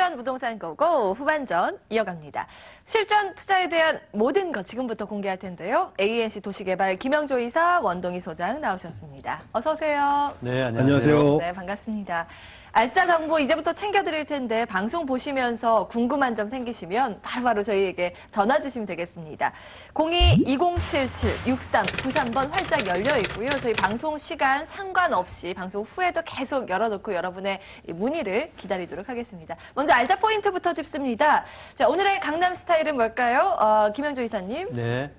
실전 부동산 고고 후반전 이어갑니다. 실전 투자에 대한 모든 것 지금부터 공개할 텐데요. ANC 도시개발 김영조 이사, 원동희 소장 나오셨습니다. 어서 오세요. 네, 안녕하세요. 네, 반갑습니다. 알짜 정보 이제부터 챙겨드릴 텐데 방송 보시면서 궁금한 점 생기시면 바로바로 저희에게 전화 주시면 되겠습니다. 02-2077-6393번 활짝 열려 있고요. 저희 방송 시간 상관없이 방송 후에도 계속 열어놓고 여러분의 문의를 기다리도록 하겠습니다. 먼저 알짜 포인트부터 짚습니다. 자, 오늘의 강남 스타일은 뭘까요? 김영조 이사님. 네.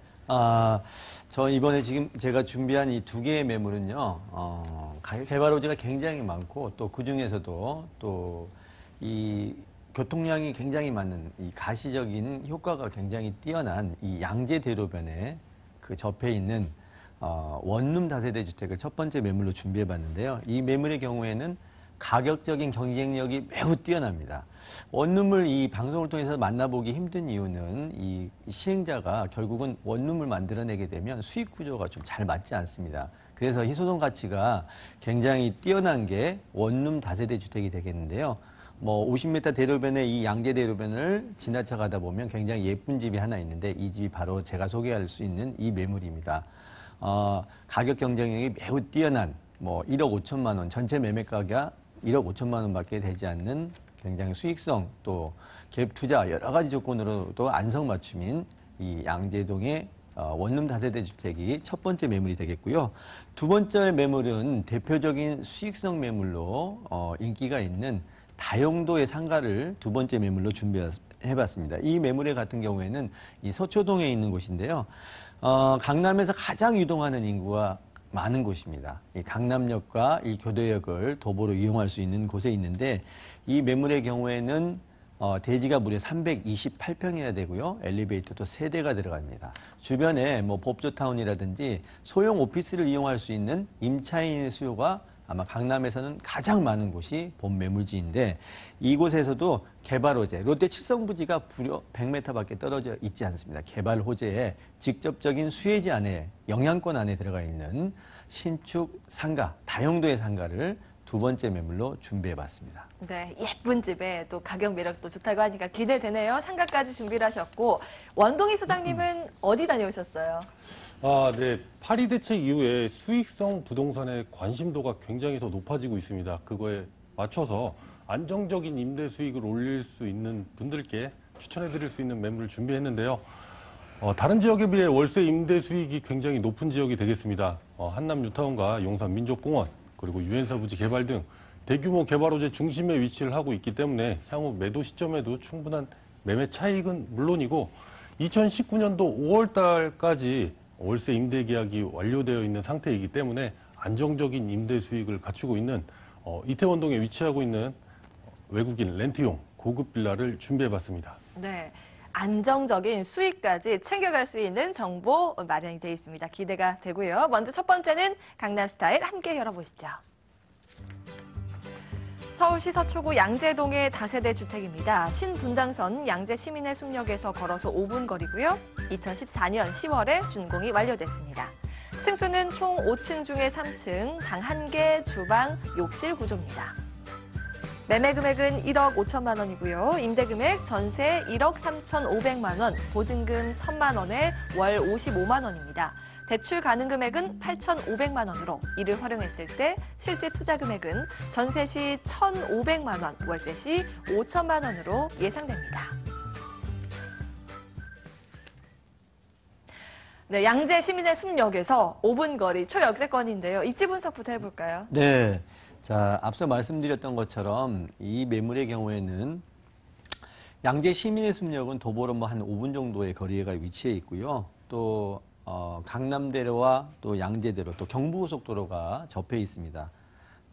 저 이번에 지금 제가 준비한 이 두 개의 매물은요, 개발 호재가 굉장히 많고, 또 그 중에서도 또 이 교통량이 굉장히 많은 이 가시적인 효과가 굉장히 뛰어난 이 양재대로변에 그 접해 있는 원룸 다세대 주택을 첫 번째 매물로 준비해 봤는데요. 이 매물의 경우에는 가격적인 경쟁력이 매우 뛰어납니다. 원룸을 이 방송을 통해서 만나보기 힘든 이유는 이 시행자가 결국은 원룸을 만들어내게 되면 수익 구조가 좀 잘 맞지 않습니다. 그래서 희소성 가치가 굉장히 뛰어난 게 원룸 다세대 주택이 되겠는데요. 뭐 50m 대로변의 이 양재대로변을 지나쳐 가다 보면 굉장히 예쁜 집이 하나 있는데 이 집이 바로 제가 소개할 수 있는 이 매물입니다. 가격 경쟁력이 매우 뛰어난 뭐 1억 5천만 원 전체 매매가가 1억 5천만 원밖에 되지 않는 굉장히 수익성 또 갭 투자 여러 가지 조건으로도 안성맞춤인 이 양재동의 원룸 다세대 주택이 첫 번째 매물이 되겠고요. 두 번째 매물은 대표적인 수익성 매물로 인기가 있는 다용도의 상가를 두 번째 매물로 준비해봤습니다. 이 매물의 같은 경우에는 이 서초동에 있는 곳인데요. 강남에서 가장 유동하는 인구가 많은 곳입니다. 이 강남역과 이 교대역을 도보로 이용할 수 있는 곳에 있는데 이 매물의 경우에는 대지가 무려 328평이나 되고요. 엘리베이터도 3대가 들어갑니다. 주변에 뭐 법조타운이라든지 소형 오피스를 이용할 수 있는 임차인의 수요가 아마 강남에서는 가장 많은 곳이 본 매물지인데 이곳에서도 개발 호재, 롯데 칠성부지가 무려 100m밖에 떨어져 있지 않습니다. 개발 호재에 직접적인 수혜지 안에 영향권 안에 들어가 있는 신축 상가, 다용도의 상가를 두 번째 매물로 준비해봤습니다. 네, 예쁜 집에 또 가격 매력도 좋다고 하니까 기대되네요. 상가까지 준비를 하셨고 원동희 소장님은 어디 다녀오셨어요? 네. 파리 대책 이후에 수익성 부동산의 관심도가 굉장히 더 높아지고 있습니다. 그거에 맞춰서 안정적인 임대 수익을 올릴 수 있는 분들께 추천해드릴 수 있는 매물을 준비했는데요. 다른 지역에 비해 월세 임대 수익이 굉장히 높은 지역이 되겠습니다. 한남 뉴타운과 용산 민족공원, 그리고 유엔사 부지 개발 등 대규모 개발 호재 중심에 위치를 하고 있기 때문에 향후 매도 시점에도 충분한 매매 차익은 물론이고 2019년도 5월 달까지 월세 임대 계약이 완료되어 있는 상태이기 때문에 안정적인 임대 수익을 갖추고 있는 이태원동에 위치하고 있는 외국인 렌트용 고급 빌라를 준비해봤습니다. 네, 안정적인 수익까지 챙겨갈 수 있는 정보 마련이 되어 있습니다. 기대가 되고요. 먼저 첫 번째는 강남 스타일 함께 열어보시죠. 서울시 서초구 양재동의 다세대 주택입니다. 신분당선 양재시민의 숲역에서 걸어서 5분 거리고요. 2014년 10월에 준공이 완료됐습니다. 층수는 총 5층 중에 3층, 방 1개, 주방, 욕실 구조입니다. 매매 금액은 1억 5천만 원이고요. 임대 금액 전세 1억 3,500만 원, 보증금 1,000만 원에 월 55만 원입니다. 대출 가능 금액은 8,500만 원으로 이를 활용했을 때 실제 투자 금액은 전세 시 1,500만 원, 월세 시 5천만 원으로 예상됩니다. 네, 양재 시민의 숲역에서 5분 거리 초역세권인데요. 입지 분석부터 해볼까요? 네. 자, 앞서 말씀드렸던 것처럼 이 매물의 경우에는 양재 시민의 숲역은 도보로 뭐 한 5분 정도의 거리가 위치해 있고요. 또 강남대로와 또 양재대로 또 경부고속도로가 접해 있습니다.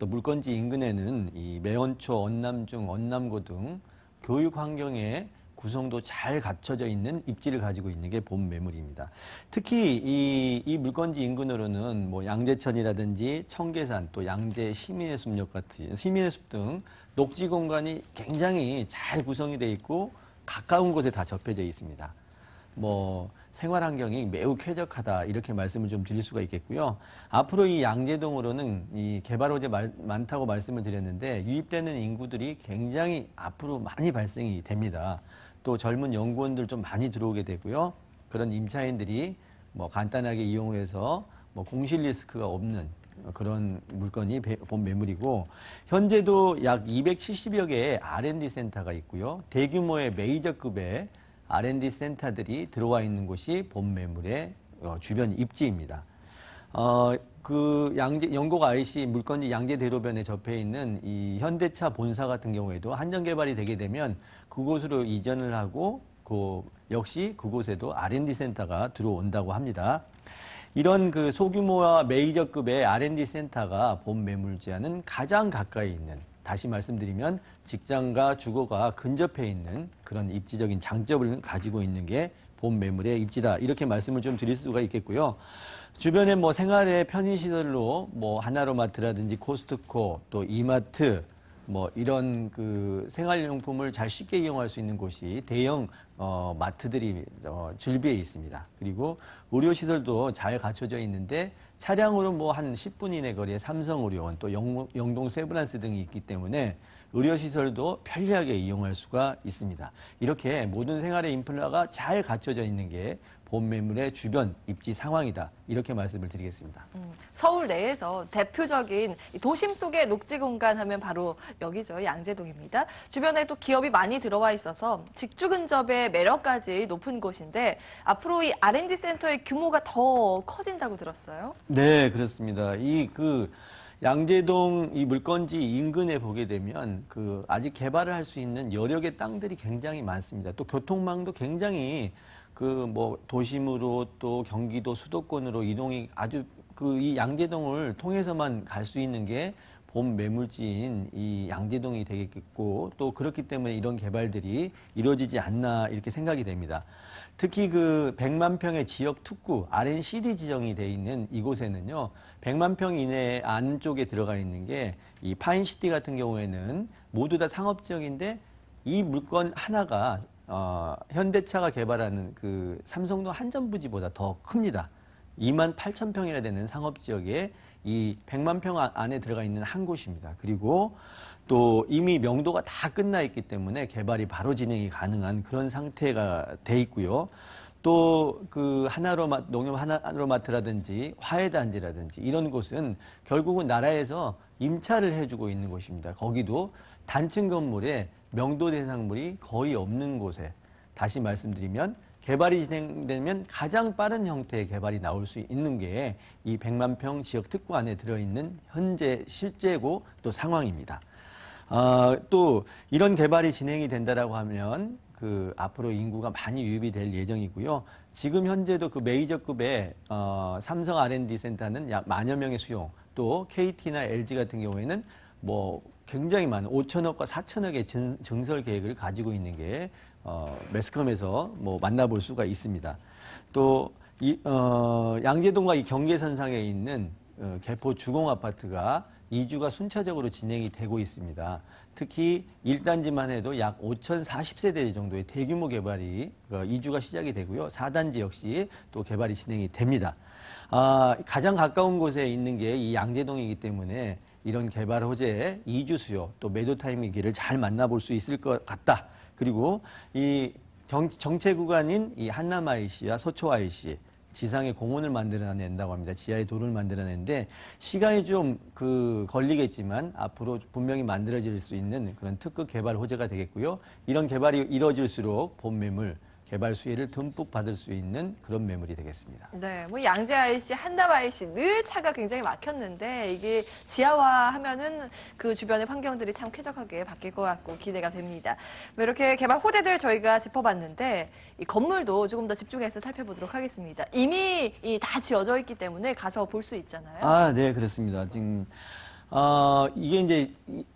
또 물건지 인근에는 이 매원초, 언남중, 언남고 등 교육 환경에 구성도 잘 갖춰져 있는 입지를 가지고 있는 게 본 매물입니다. 특히 이 물건지 인근으로는 뭐 양재천이라든지 청계산 또 양재 시민의 숲역 같은 시민의 숲 등 녹지 공간이 굉장히 잘 구성이 돼 있고 가까운 곳에 다 접해져 있습니다. 뭐 생활 환경이 매우 쾌적하다 이렇게 말씀을 좀 드릴 수가 있겠고요. 앞으로 이 양재동으로는 이 개발 호재 많다고 말씀을 드렸는데 유입되는 인구들이 굉장히 앞으로 많이 발생이 됩니다. 또 젊은 연구원들 좀 많이 들어오게 되고요. 그런 임차인들이 뭐 간단하게 이용을 해서 뭐 공실 리스크가 없는 그런 물건이 본 매물이고 현재도 약 270여 개의 R&D 센터가 있고요. 대규모의 메이저급의 R&D 센터들이 들어와 있는 곳이 본 매물의 주변 입지입니다. 그 영곡 IC 물건지 양재대로변에 접해 있는 이 현대차 본사 같은 경우에도 한정 개발이 되게 되면 그곳으로 이전을 하고 역시 그곳에도 R&D 센터가 들어온다고 합니다. 이런 그 소규모와 메이저급의 R&D 센터가 본 매물지와는 가장 가까이 있는, 다시 말씀드리면 직장과 주거가 근접해 있는 그런 입지적인 장점을 가지고 있는 게 본 매물의 입지다. 이렇게 말씀을 좀 드릴 수가 있겠고요. 주변에 뭐 생활의 편의시설로 뭐 하나로마트라든지 코스트코 또 이마트 뭐 이런 그 생활용품을 잘 쉽게 이용할 수 있는 곳이 대형 마트들이 즐비해 있습니다. 그리고 의료시설도 잘 갖춰져 있는데 차량으로 뭐 한 10분 이내 거리에 삼성의료원 또 영동 세브란스 등이 있기 때문에 의료시설도 편리하게 이용할 수가 있습니다. 이렇게 모든 생활의 인프라가 잘 갖춰져 있는 게 본 매물의 주변 입지 상황이다. 이렇게 말씀을 드리겠습니다. 서울 내에서 대표적인 도심 속의 녹지 공간 하면 바로 여기죠. 양재동입니다. 주변에 또 기업이 많이 들어와 있어서 직주 근접의 매력까지 높은 곳인데 앞으로 이 R&D 센터의 규모가 더 커진다고 들었어요. 네, 그렇습니다. 양재동 이 물건지 인근에 보게 되면 아직 개발을 할 수 있는 여러 개 땅들이 굉장히 많습니다. 또 교통망도 굉장히 도심으로 또 경기도 수도권으로 이동이 아주 이 양재동을 통해서만 갈 수 있는 게 본 매물지인 이 양재동이 되겠고 또 그렇기 때문에 이런 개발들이 이루어지지 않나 이렇게 생각이 됩니다. 특히 100만 평의 지역 특구 R&CD 지정이 돼 있는 이곳에는요. 100만 평 이내 안쪽에 들어가 있는 게 이 파인시티 같은 경우에는 모두 다 상업 지역인데 이 물건 하나가 현대차가 개발하는 삼성동 한전부지보다 더 큽니다. 2만 8천 평이나 되는 상업지역에 이 100만 평 안에 들어가 있는 한 곳입니다. 그리고 또 이미 명도가 다 끝나 있기 때문에 개발이 바로 진행이 가능한 그런 상태가 돼 있고요. 또 농협 하나로마트라든지 화훼단지라든지 이런 곳은 결국은 나라에서 임차를 해주고 있는 곳입니다. 거기도 단층 건물에 명도 대상물이 거의 없는 곳에 다시 말씀드리면 개발이 진행되면 가장 빠른 형태의 개발이 나올 수 있는 게 이 100만 평 지역 특구 안에 들어있는 현재 실제고 또 상황입니다. 또 이런 개발이 진행이 된다라고 하면 앞으로 인구가 많이 유입이 될 예정이고요. 지금 현재도 메이저급의 삼성 R&D 센터는 약 10,000여 명의 수용, 또 KT나 LG 같은 경우에는 굉장히 많은 5천억과 4천억의 증설 계획을 가지고 있는 게 매스컴에서 만나볼 수가 있습니다. 또 양재동과 이 경계선상에 있는 개포 주공 아파트가 이주가 순차적으로 진행이 되고 있습니다. 특히 1단지만 해도 약 5,040세대 정도의 대규모 개발이 이주가 시작이 되고요. 4단지 역시 또 개발이 진행이 됩니다. 가장 가까운 곳에 있는 게 이 양재동이기 때문에 이런 개발 호재의 이주 수요 또 매도 타이밍기를 잘 만나볼 수 있을 것 같다. 그리고 이 정체 구간인 이 한남 IC와 서초 IC 지상에 공원을 만들어낸다고 합니다. 지하에 도로를 만들어내는데 시간이 좀 걸리겠지만 앞으로 분명히 만들어질 수 있는 그런 특급 개발 호재가 되겠고요. 이런 개발이 이루어질수록 본 매물 개발 수혜를 듬뿍 받을 수 있는 그런 매물이 되겠습니다. 네, 양재 IC, 한남 IC 늘 차가 굉장히 막혔는데 이게 지하화하면은 그 주변의 환경들이 참 쾌적하게 바뀔 것 같고 기대가 됩니다. 이렇게 개발 호재들 저희가 짚어봤는데 이 건물도 조금 더 집중해서 살펴보도록 하겠습니다. 이미 다 지어져 있기 때문에 가서 볼 수 있잖아요. 네, 그렇습니다. 지금 이게 이제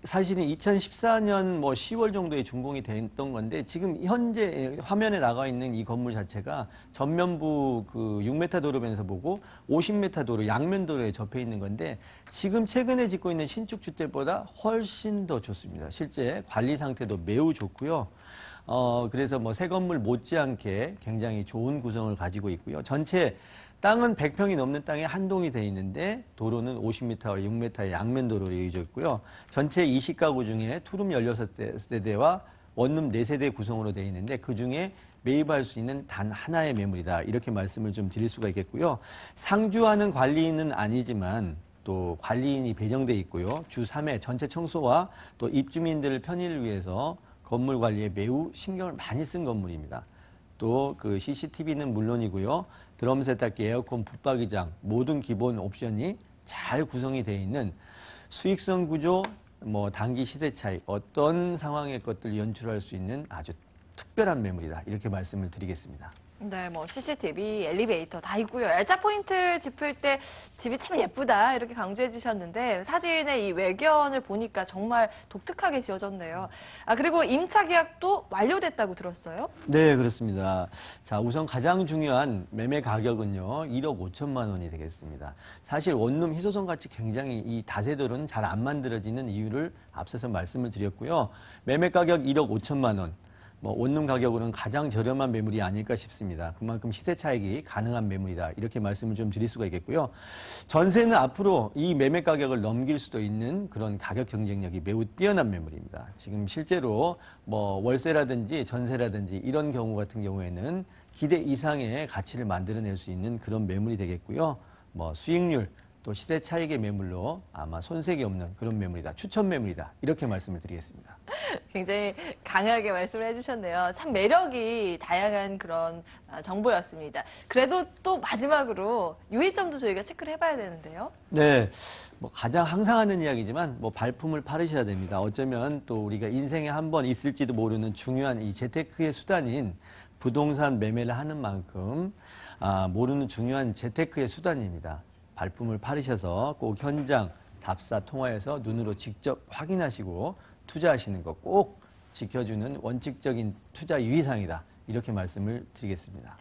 사실은 2014년 10월 정도에 준공이 됐던 건데 지금 현재 화면에 나가 있는 이 건물 자체가 전면부 6m 도로변에서 보고 50m 도로 양면 도로에 접해 있는 건데 지금 최근에 짓고 있는 신축 주택보다 훨씬 더 좋습니다. 실제 관리 상태도 매우 좋고요. 그래서 뭐 새 건물 못지않게 굉장히 좋은 구성을 가지고 있고요. 전체 땅은 100평이 넘는 땅에 한 동이 돼 있는데 도로는 50m와 6m의 양면 도로로 이어져 있고요. 전체 20가구 중에 투룸 16세대와 원룸 4세대 구성으로 되어 있는데 그중에 매입할 수 있는 단 하나의 매물이다. 이렇게 말씀을 좀 드릴 수가 있겠고요. 상주하는 관리인은 아니지만 또 관리인이 배정돼 있고요. 주 3회 전체 청소와 또 입주민들 편의를 위해서 건물 관리에 매우 신경을 많이 쓴 건물입니다. 또 그 CCTV는 물론이고요. 드럼 세탁기, 에어컨, 붙박이장 모든 기본 옵션이 잘 구성이 되어 있는 수익성 구조, 뭐 단기 시세 차익 어떤 상황의 것들 연출할 수 있는 아주 특별한 매물이다. 이렇게 말씀을 드리겠습니다. 네, 뭐 CCTV, 엘리베이터 다 있고요. 날짜 포인트 짚을 때 집이 참 예쁘다 이렇게 강조해 주셨는데 사진의 이 외견을 보니까 정말 독특하게 지어졌네요. 아, 그리고 임차 계약도 완료됐다고 들었어요? 네, 그렇습니다. 자, 우선 가장 중요한 매매 가격은요, 1억 5천만 원이 되겠습니다. 사실 원룸 희소성 같이 굉장히 이 다세대로는 잘 안 만들어지는 이유를 앞서서 말씀을 드렸고요. 매매 가격 1억 5천만 원. 뭐 원룸 가격으로는 가장 저렴한 매물이 아닐까 싶습니다. 그만큼 시세 차익이 가능한 매물이다. 이렇게 말씀을 좀 드릴 수가 있겠고요. 전세는 앞으로 이 매매 가격을 넘길 수도 있는 그런 가격 경쟁력이 매우 뛰어난 매물입니다. 지금 실제로 뭐 월세라든지 전세라든지 이런 경우 같은 경우에는 기대 이상의 가치를 만들어낼 수 있는 그런 매물이 되겠고요. 뭐 수익률 또 시세 차익의 매물로 아마 손색이 없는 그런 매물이다. 추천 매물이다. 이렇게 말씀을 드리겠습니다. 굉장히 강하게 말씀을 해주셨네요. 참 매력이 다양한 그런 정보였습니다. 그래도 또 마지막으로 유의점도 저희가 체크를 해봐야 되는데요. 네, 뭐 가장 항상 하는 이야기지만 뭐 발품을 파르셔야 됩니다. 어쩌면 또 우리가 인생에 한 번 있을지도 모르는 중요한 이 재테크의 수단인 부동산 매매를 하는 만큼 모르는 중요한 재테크의 수단입니다. 발품을 파르셔서 꼭 현장 답사 통화해서 눈으로 직접 확인하시고 투자하시는 거 꼭 지켜주는 원칙적인 투자 유의사항이다. 이렇게 말씀을 드리겠습니다.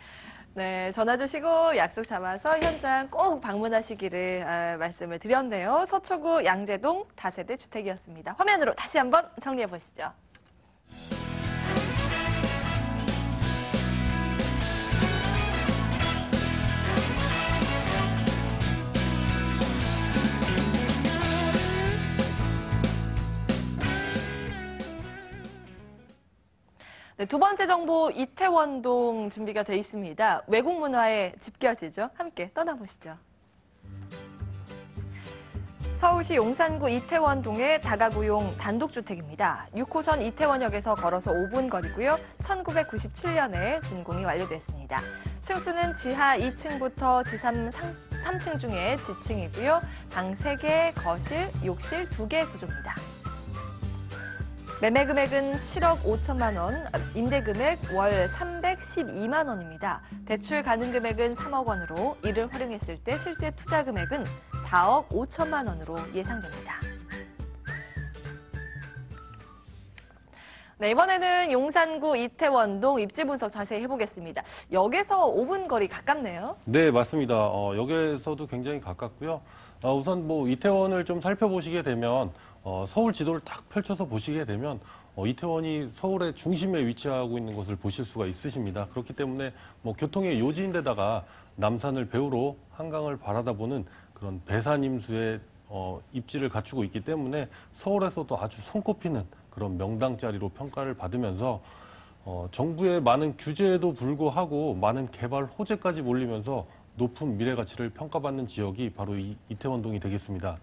네, 전화 주시고 약속 잡아서 현장 꼭 방문하시기를 말씀을 드렸네요. 서초구 양재동 다세대 주택이었습니다. 화면으로 다시 한번 정리해 보시죠. 네, 두 번째 정보 이태원동 준비가 돼 있습니다. 외국 문화에 집결지죠. 함께 떠나보시죠. 서울시 용산구 이태원동의 다가구용 단독주택입니다. 6호선 이태원역에서 걸어서 5분 거리고요. 1997년에 준공이 완료됐습니다. 층수는 지하 2층부터 지상 3층 중에 지층이고요. 방 3개, 거실, 욕실 2개 구조입니다. 매매 금액은 7억 5천만 원, 임대 금액 월 312만 원입니다. 대출 가능 금액은 3억 원으로 이를 활용했을 때 실제 투자 금액은 4억 5천만 원으로 예상됩니다. 네, 이번에는 용산구 이태원동 입지 분석 자세히 해보겠습니다. 역에서 5분 거리 가깝네요. 네, 맞습니다. 역에서도 굉장히 가깝고요. 우선 뭐 이태원을 좀 살펴보시게 되면 서울 지도를 딱 펼쳐서 보시게 되면 이태원이 서울의 중심에 위치하고 있는 것을 보실 수가 있으십니다. 그렇기 때문에 뭐 교통의 요지인데다가 남산을 배후로 한강을 바라다보는 그런 배산임수의 입지를 갖추고 있기 때문에 서울에서도 아주 손꼽히는 그런 명당 자리로 평가를 받으면서 정부의 많은 규제에도 불구하고 많은 개발 호재까지 몰리면서 높은 미래 가치를 평가받는 지역이 바로 이 이태원동이 되겠습니다.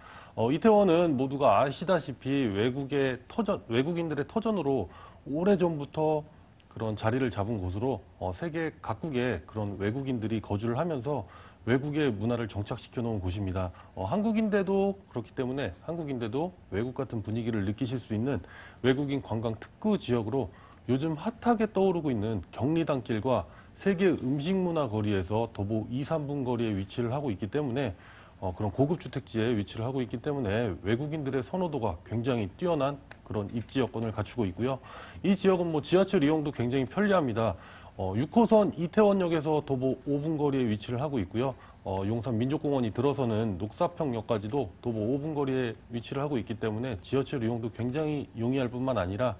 이태원은 모두가 아시다시피 외국인들의 터전으로 오래전부터 그런 자리를 잡은 곳으로 세계 각국의 그런 외국인들이 거주를 하면서 외국의 문화를 정착시켜 놓은 곳입니다. 한국인데도 그렇기 때문에 한국인데도 외국 같은 분위기를 느끼실 수 있는 외국인 관광 특구 지역으로 요즘 핫하게 떠오르고 있는 경리단길과 세계 음식문화 거리에서 도보 2, 3분 거리에 위치를 하고 있기 때문에 그런 고급 주택지에 위치를 하고 있기 때문에 외국인들의 선호도가 굉장히 뛰어난 그런 입지 여건을 갖추고 있고요. 이 지역은 뭐 지하철 이용도 굉장히 편리합니다. 6호선 이태원역에서 도보 5분 거리에 위치를 하고 있고요. 용산 민족공원이 들어서는 녹사평역까지도 도보 5분 거리에 위치를 하고 있기 때문에 지하철 이용도 굉장히 용이할 뿐만 아니라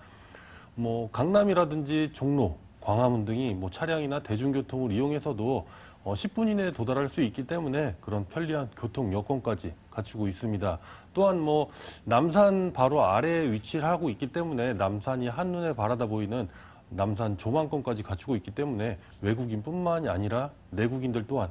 뭐 강남이라든지 종로, 광화문 등이 뭐 차량이나 대중교통을 이용해서도 10분 이내에 도달할 수 있기 때문에 그런 편리한 교통 여건까지 갖추고 있습니다. 또한 뭐 남산 바로 아래에 위치를 하고 있기 때문에 남산이 한눈에 바라다 보이는 남산 조망권까지 갖추고 있기 때문에 외국인뿐만이 아니라 내국인들 또한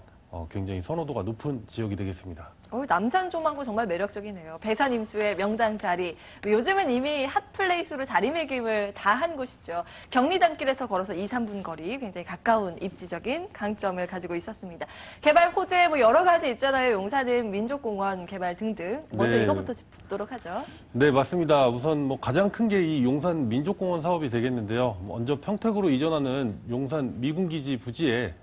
굉장히 선호도가 높은 지역이 되겠습니다. 남산 조망구 정말 매력적이네요. 배산 임수의 명당 자리. 요즘은 이미 핫플레이스로 자리매김을 다 한 곳이죠. 경리단길에서 걸어서 2, 3분 거리, 굉장히 가까운 입지적인 강점을 가지고 있었습니다. 개발 호재 뭐 여러 가지 있잖아요. 용산은 민족공원 개발 등등. 먼저 네. 이것부터 짚도록 하죠. 네, 맞습니다. 우선 뭐 가장 큰 게 이 용산 민족공원 사업이 되겠는데요. 먼저 평택으로 이전하는 용산 미군기지 부지에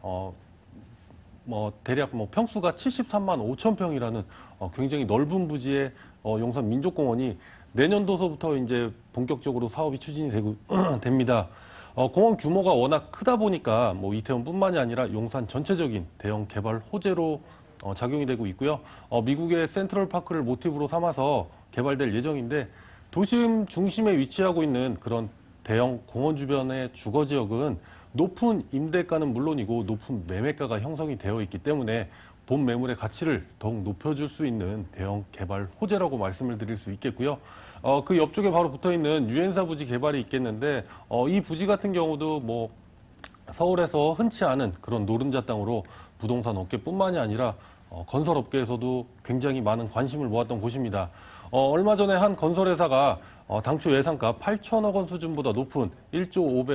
대략 평수가 73만 5천 평이라는 굉장히 넓은 부지의 용산 민족공원이 내년도서부터 이제 본격적으로 사업이 추진이 됩니다. 공원 규모가 워낙 크다 보니까 뭐 이태원뿐만이 아니라 용산 전체적인 대형 개발 호재로 작용이 되고 있고요. 미국의 센트럴파크를 모티브로 삼아서 개발될 예정인데 도심 중심에 위치하고 있는 그런 대형 공원 주변의 주거 지역은 높은 임대가는 물론이고 높은 매매가가 형성이 되어 있기 때문에 본 매물의 가치를 더욱 높여줄 수 있는 대형 개발 호재라고 말씀을 드릴 수 있겠고요. 그 옆쪽에 바로 붙어 있는 유엔사 부지 개발이 있겠는데 이 부지 같은 경우도 뭐 서울에서 흔치 않은 그런 노른자 땅으로 부동산 업계뿐만이 아니라 건설 업계에서도 굉장히 많은 관심을 모았던 곳입니다. 얼마 전에 한 건설회사가 당초 예상가 8천억 원 수준보다 높은 1조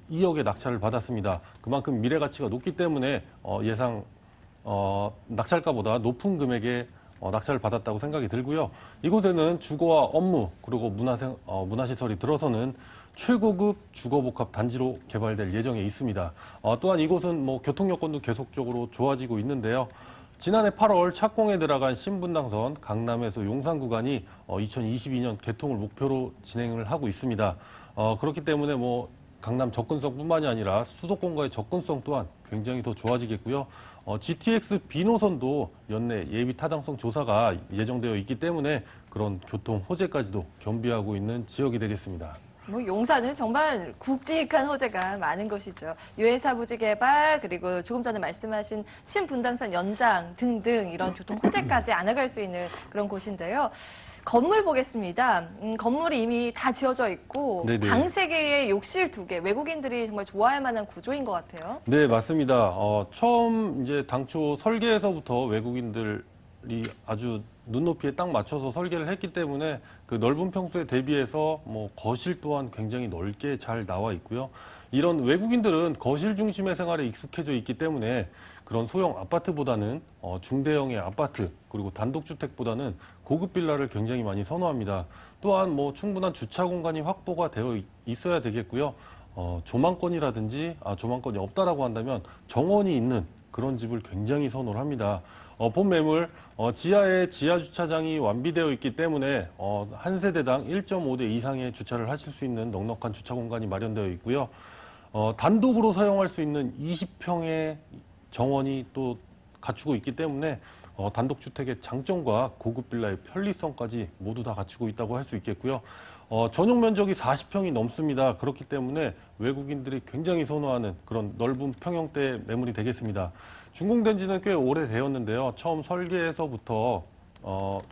552억의 낙찰을 받았습니다. 그만큼 미래 가치가 높기 때문에 예상 낙찰가보다 높은 금액의 낙찰을 받았다고 생각이 들고요. 이곳에는 주거와 업무 그리고 문화시설이 들어서는 최고급 주거복합 단지로 개발될 예정에 있습니다. 또한 이곳은 뭐 교통 여건도 계속적으로 좋아지고 있는데요. 지난해 8월 착공에 들어간 신분당선 강남에서 용산 구간이 2022년 개통을 목표로 진행을 하고 있습니다. 그렇기 때문에 뭐 강남 접근성뿐만이 아니라 수도권과의 접근성 또한 굉장히 더 좋아지겠고요. GTX B 노선도 연내 예비 타당성 조사가 예정되어 있기 때문에 그런 교통 호재까지도 겸비하고 있는 지역이 되겠습니다. 뭐 용산은 정말 굵직한 호재가 많은 곳이죠. 유엔사 부지 개발 그리고 조금 전에 말씀하신 신분당선 연장 등등 이런 교통 호재까지 안아갈 수 있는 그런 곳인데요. 건물 보겠습니다. 건물이 이미 다 지어져 있고 네네. 방 3개에 욕실 2개. 외국인들이 정말 좋아할 만한 구조인 것 같아요. 네, 맞습니다. 처음 이제 당초 설계에서부터 외국인들이 아주 눈높이에 딱 맞춰서 설계를 했기 때문에 그 넓은 평수에 대비해서 뭐 거실 또한 굉장히 넓게 잘 나와 있고요. 이런 외국인들은 거실 중심의 생활에 익숙해져 있기 때문에 그런 소형 아파트보다는 중대형의 아파트 그리고 단독주택보다는 고급 빌라를 굉장히 많이 선호합니다. 또한 뭐 충분한 주차 공간이 확보가 되어 있어야 되겠고요. 조망권이라든지 조망권이 없다라고 한다면 정원이 있는 그런 집을 굉장히 선호를 합니다. 본 매물 지하에 지하 주차장이 완비되어 있기 때문에 한 세대당 1.5대 이상의 주차를 하실 수 있는 넉넉한 주차 공간이 마련되어 있고요. 단독으로 사용할 수 있는 20평의 정원이 또 갖추고 있기 때문에 단독주택의 장점과 고급 빌라의 편리성까지 모두 다 갖추고 있다고 할 수 있겠고요. 전용 면적이 40평이 넘습니다. 그렇기 때문에 외국인들이 굉장히 선호하는 그런 넓은 평형대 매물이 되겠습니다. 준공된 지는 꽤 오래되었는데요. 처음 설계에서부터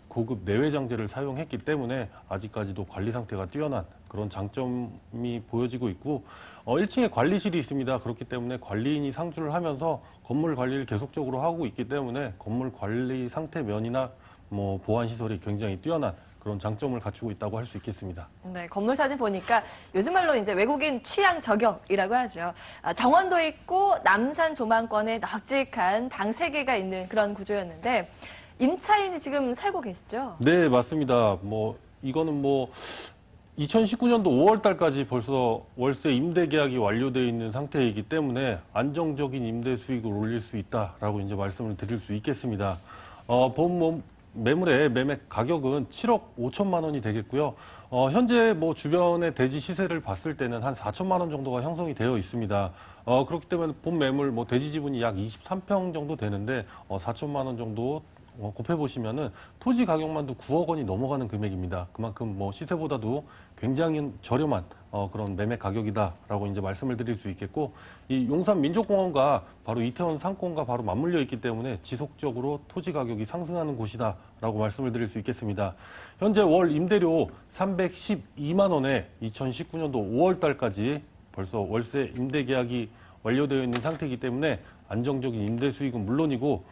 고급 내외장재를 사용했기 때문에 아직까지도 관리 상태가 뛰어난 그런 장점이 보여지고 있고 1층에 관리실이 있습니다. 그렇기 때문에 관리인이 상주를 하면서 건물 관리를 계속적으로 하고 있기 때문에 건물 관리 상태 면이나 뭐 보안 시설이 굉장히 뛰어난 그런 장점을 갖추고 있다고 할 수 있겠습니다. 네, 건물 사진 보니까 요즘 말로 이제 외국인 취향 저격이라고 하죠. 정원도 있고 남산 조망권에 널찍한 방 3개가 있는 그런 구조였는데 임차인이 지금 살고 계시죠? 네, 맞습니다. 이거는 2019년도 5월 달까지 벌써 월세 임대 계약이 완료되어 있는 상태이기 때문에 안정적인 임대 수익을 올릴 수 있다라고 이제 말씀을 드릴 수 있겠습니다. 본 매물의 매매 가격은 7억 5천만 원이 되겠고요. 현재 주변의 대지 시세를 봤을 때는 한 4천만 원 정도가 형성이 되어 있습니다. 그렇기 때문에 본 매물 대지 지분이 약 23평 정도 되는데 4천만 원 정도 곱해보시면은 토지 가격만도 9억 원이 넘어가는 금액입니다. 그만큼 뭐 시세보다도 굉장히 저렴한 그런 매매 가격이다라고 이제 말씀을 드릴 수 있겠고, 이 용산 민족공원과 바로 이태원 상권과 바로 맞물려 있기 때문에 지속적으로 토지 가격이 상승하는 곳이다라고 말씀을 드릴 수 있겠습니다. 현재 월 임대료 312만 원에 2019년도 5월 달까지 벌써 월세 임대 계약이 완료되어 있는 상태이기 때문에 안정적인 임대 수익은 물론이고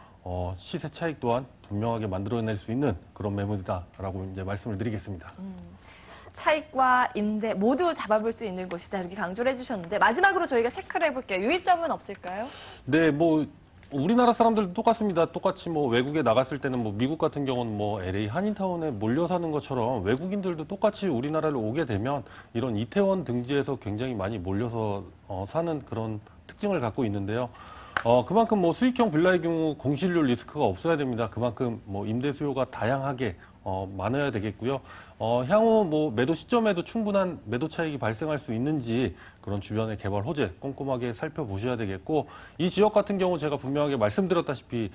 시세 차익 또한 분명하게 만들어낼 수 있는 그런 매물이다라고 이제 말씀을 드리겠습니다. 차익과 임대 모두 잡아볼 수 있는 곳이다 이렇게 강조를 해주셨는데 마지막으로 저희가 체크를 해볼게요. 유의점은 없을까요? 네, 뭐 우리나라 사람들도 똑같습니다. 똑같이 뭐 외국에 나갔을 때는 뭐 미국 같은 경우는 뭐 LA 한인타운에 몰려 사는 것처럼 외국인들도 똑같이 우리나라를 오게 되면 이런 이태원 등지에서 굉장히 많이 몰려서 사는 그런 특징을 갖고 있는데요. 그만큼 뭐 수익형 빌라의 경우 공실률 리스크가 없어야 됩니다. 그만큼 뭐 임대 수요가 다양하게 많아야 되겠고요. 향후 뭐 매도 시점에도 충분한 매도 차익이 발생할 수 있는지 그런 주변의 개발 호재 꼼꼼하게 살펴보셔야 되겠고, 이 지역 같은 경우 제가 분명하게 말씀드렸다시피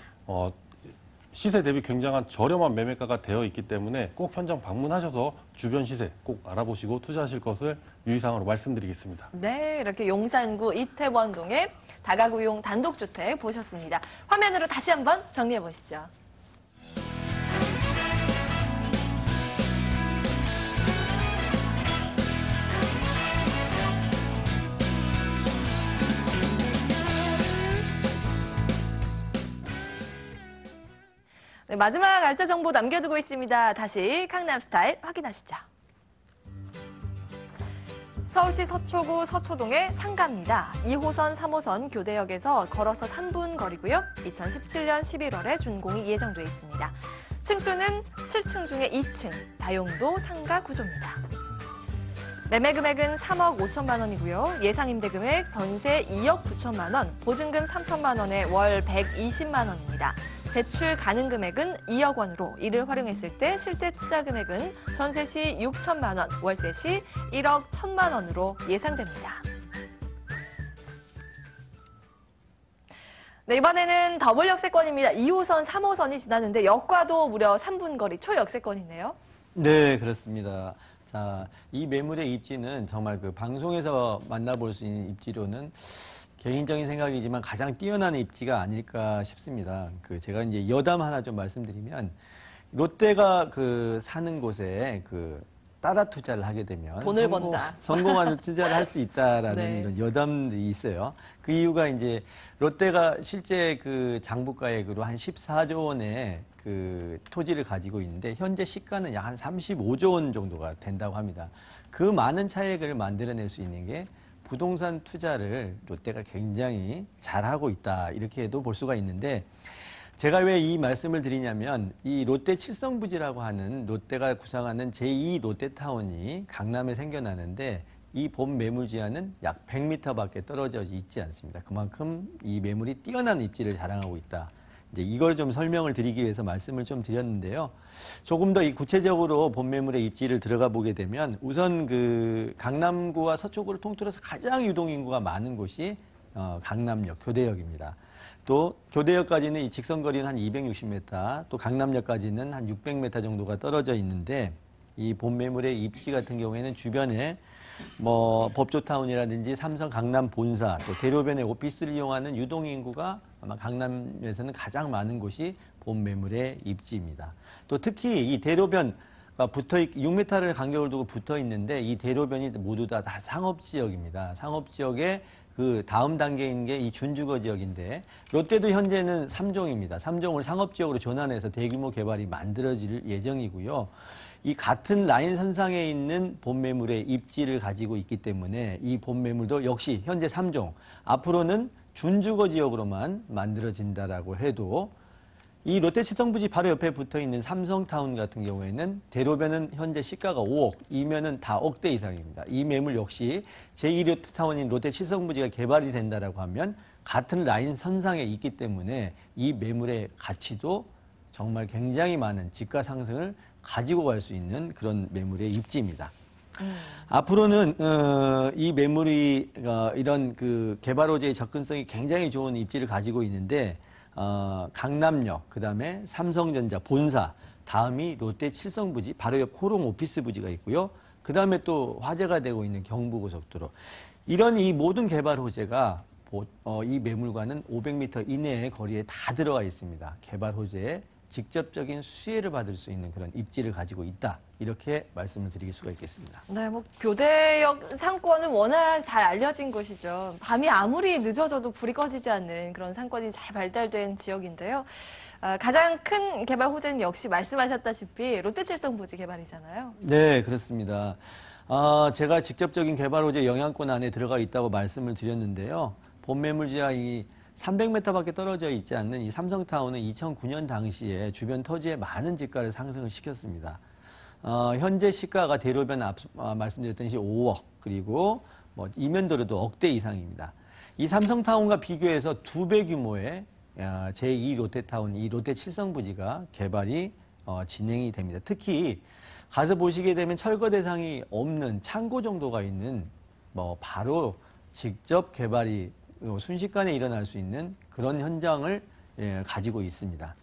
시세 대비 굉장한 저렴한 매매가가 되어 있기 때문에 꼭 현장 방문하셔서 주변 시세 꼭 알아보시고 투자하실 것을 유의사항으로 말씀드리겠습니다. 네, 이렇게 용산구 이태원동의 다가구용 단독주택 보셨습니다. 화면으로 다시 한번 정리해 보시죠. 네, 마지막 알짜 정보 남겨두고 있습니다. 다시 강남스타일 확인하시죠. 서울시 서초구 서초동의 상가입니다. 2호선, 3호선 교대역에서 걸어서 3분 거리고요. 2017년 11월에 준공이 예정돼 있습니다. 층수는 7층 중에 2층, 다용도 상가 구조입니다. 매매 금액은 3억 5천만 원이고요. 예상 임대 금액 전세 2억 9천만 원, 보증금 3천만 원에 월 120만 원입니다. 대출 가능 금액은 2억 원으로 이를 활용했을 때 실제 투자 금액은 전세 시 6천만 원, 월세 시 1억 1천만 원으로 예상됩니다. 네, 이번에는 더블 역세권입니다. 2호선, 3호선이 지나는데 역과도 무려 3분 거리 초역세권이네요. 네, 그렇습니다. 자, 이 매물의 입지는 정말 그 방송에서 만나볼 수 있는 입지로는 개인적인 생각이지만 가장 뛰어난 입지가 아닐까 싶습니다. 제가 이제 여담 하나 좀 말씀드리면, 롯데가 사는 곳에 따라 투자를 하게 되면 돈을 번다. 성공하는 투자를 할 수 있다라는 네. 이런 여담들이 있어요. 그 이유가 이제 롯데가 실제 장부가액으로 한 14조 원의 토지를 가지고 있는데 현재 시가는 약 한 35조 원 정도가 된다고 합니다. 그 많은 차익을 만들어낼 수 있는 게 부동산 투자를 롯데가 굉장히 잘하고 있다, 이렇게도 볼 수가 있는데, 제가 왜 이 말씀을 드리냐면 이 롯데 칠성부지라고 하는 롯데가 구상하는 제2 롯데타운이 강남에 생겨나는데 이 본 매물 지하는 약 100m밖에 떨어져 있지 않습니다. 그만큼 이 매물이 뛰어난 입지를 자랑하고 있다. 이제 이걸 좀 설명을 드리기 위해서 말씀을 좀 드렸는데요. 조금 더 구체적으로 본 매물의 입지를 들어가 보게 되면 우선 강남구와 서초구를 통틀어서 가장 유동인구가 많은 곳이 강남역, 교대역입니다. 또 교대역까지는 이 직선거리는 한 260m, 또 강남역까지는 한 600m 정도가 떨어져 있는데 이 본 매물의 입지 같은 경우에는 주변에 뭐 법조타운이라든지 삼성 강남 본사, 또 대로변의 오피스를 이용하는 유동인구가 아마 강남에서는 가장 많은 곳이 본 매물의 입지입니다. 또 특히 이 대로변 6m를 간격을 두고 붙어 있는데 이 대로변이 모두 다 상업지역입니다. 상업지역에 다음 단계인 게 이 준주거 지역인데 롯데도 현재는 3종입니다. 3종을 상업지역으로 전환해서 대규모 개발이 만들어질 예정이고요. 이 같은 라인 선상에 있는 본 매물의 입지를 가지고 있기 때문에 이 본 매물도 역시 현재 3종, 앞으로는 준주거 지역으로만 만들어진다라고 해도 이 롯데 칠성부지 바로 옆에 붙어 있는 삼성타운 같은 경우에는 대로변은 현재 시가가 5억, 이면은 다 억대 이상입니다. 이 매물 역시 제2 롯데타운인 롯데 칠성부지가 개발이 된다라고 하면 같은 라인 선상에 있기 때문에 이 매물의 가치도 정말 굉장히 많은 집가 상승을 가지고 갈 수 있는 그런 매물의 입지입니다. 앞으로는 이 매물이 이런 개발 호재의 접근성이 굉장히 좋은 입지를 가지고 있는데 강남역, 그다음에 삼성전자 본사, 다음이 롯데 칠성부지, 바로 옆 코롱 오피스 부지가 있고요. 그다음에 또 화제가 되고 있는 경부고속도로. 이런 이 모든 개발 호재가 이 매물과는 500m 이내의 거리에 다 들어가 있습니다. 개발 호재에 직접적인 수혜를 받을 수 있는 그런 입지를 가지고 있다. 이렇게 말씀을 드릴 수가 있겠습니다. 네, 뭐 교대역 상권은 워낙 잘 알려진 곳이죠. 밤이 아무리 늦어져도 불이 꺼지지 않는 그런 상권이 잘 발달된 지역인데요. 가장 큰 개발 호재는 역시 말씀하셨다시피 롯데칠성부지 개발이잖아요. 네, 그렇습니다. 제가 직접적인 개발 호재 영향권 안에 들어가 있다고 말씀을 드렸는데요. 본매물지와 이 300m밖에 떨어져 있지 않는 이 삼성타운은 2009년 당시에 주변 토지의 많은 지가를 상승을 시켰습니다. 현재 시가가 대로변 말씀드렸던 시 5억, 그리고 뭐 이면도로도 억대 이상입니다. 이 삼성타운과 비교해서 2배 규모의 제2 롯데타운, 이 롯데 칠성부지가 개발이 진행이 됩니다. 특히 가서 보시게 되면 철거 대상이 없는 창고 정도가 있는 뭐 바로 직접 개발이 순식간에 일어날 수 있는 그런 현장을 가지고 있습니다.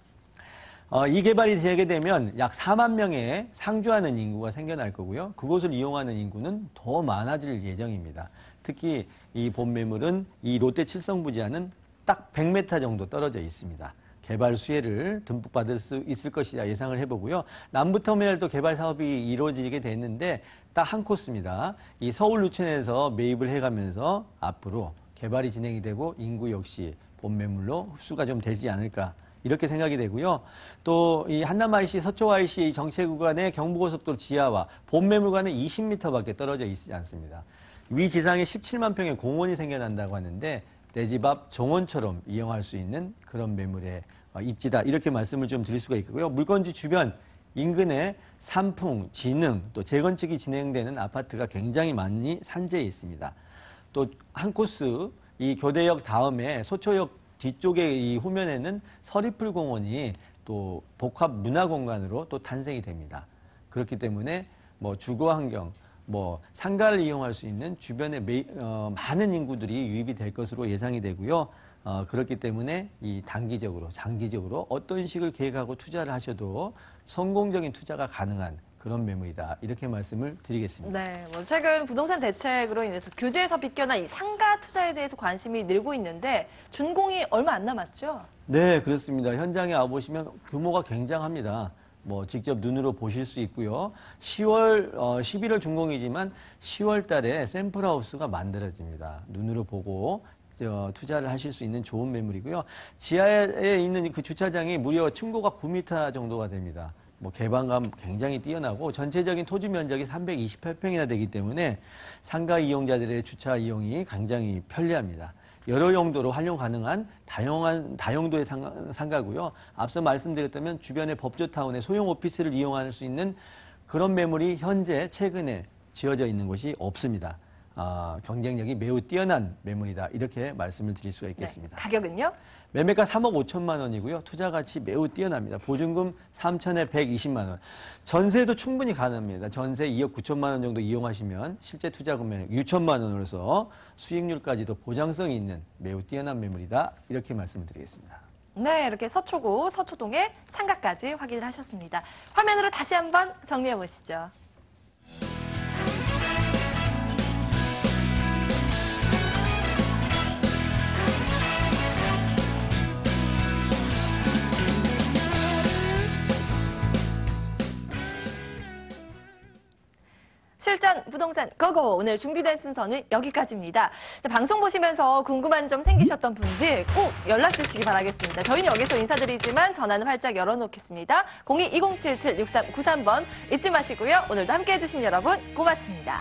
이 개발이 되게 되면 약 4만 명의 상주하는 인구가 생겨날 거고요. 그곳을 이용하는 인구는 더 많아질 예정입니다. 특히 이 본 매물은 이 롯데 칠성부지와는 딱 100m 정도 떨어져 있습니다. 개발 수혜를 듬뿍 받을 수 있을 것이라 예상을 해보고요. 남부터미널도 개발 사업이 이루어지게 됐는데 딱 한 코스입니다. 이 서울 유천에서 매입을 해가면서 앞으로 개발이 진행이 되고 인구 역시 본 매물로 흡수가 좀 되지 않을까 이렇게 생각이 되고요. 또 이 한남 IC, 서초 IC 정체 구간의 경부고속도로 지하와 본 매물과는 20m밖에 떨어져 있지 않습니다. 위 지상에 17만 평의 공원이 생겨난다고 하는데 내 집 앞 정원처럼 이용할 수 있는 그런 매물의 입지다 이렇게 말씀을 좀 드릴 수가 있고요. 물건지 주변 인근에 산풍, 진흥, 또 재건축이 진행되는 아파트가 굉장히 많이 산재해 있습니다. 또 한 코스 이 교대역 다음에 소초역 뒤쪽에 이 후면에는 서리풀 공원이 또 복합 문화 공간으로 또 탄생이 됩니다. 그렇기 때문에 뭐 주거 환경, 뭐 상가를 이용할 수 있는 주변에 많은 인구들이 유입이 될 것으로 예상이 되고요. 그렇기 때문에 이 단기적으로, 장기적으로 어떤 식을 계획하고 투자를 하셔도 성공적인 투자가 가능한 그런 매물이다. 이렇게 말씀을 드리겠습니다. 네, 뭐 최근 부동산 대책으로 인해서 규제에서 비껴난 이 상가 투자에 대해서 관심이 늘고 있는데 준공이 얼마 안 남았죠? 네, 그렇습니다. 현장에 와보시면 규모가 굉장합니다. 뭐 직접 눈으로 보실 수 있고요. 11월 준공이지만 10월 달에 샘플하우스가 만들어집니다. 눈으로 보고 투자를 하실 수 있는 좋은 매물이고요. 지하에 있는 그 주차장이 무려 층고가 9m 정도가 됩니다. 뭐 개방감 굉장히 뛰어나고 전체적인 토지 면적이 328평이나 되기 때문에 상가 이용자들의 주차 이용이 굉장히 편리합니다. 여러 용도로 활용 가능한 다용도의 상가고요. 앞서 말씀드렸다면 주변의 법조타운의 소형 오피스를 이용할 수 있는 그런 매물이 현재 최근에 지어져 있는 곳이 없습니다. 경쟁력이 매우 뛰어난 매물이다. 이렇게 말씀을 드릴 수가 있겠습니다. 네, 가격은요? 매매가 3억 5천만 원이고요. 투자 가치 매우 뛰어납니다. 보증금 3천에 120만 원. 전세도 충분히 가능합니다. 전세 2억 9천만 원 정도 이용하시면 실제 투자 금액 6천만 원으로서 수익률까지도 보장성이 있는 매우 뛰어난 매물이다. 이렇게 말씀을 드리겠습니다. 네, 이렇게 서초구, 서초동의 상가까지 확인을 하셨습니다. 화면으로 다시 한번 정리해 보시죠. 실전 부동산 고고! 오늘 준비된 순서는 여기까지입니다. 자, 방송 보시면서 궁금한 점 생기셨던 분들 꼭 연락 주시기 바라겠습니다. 저희는 여기서 인사드리지만 전화는 활짝 열어놓겠습니다. 02-2077-6393번 잊지 마시고요. 오늘도 함께해 주신 여러분 고맙습니다.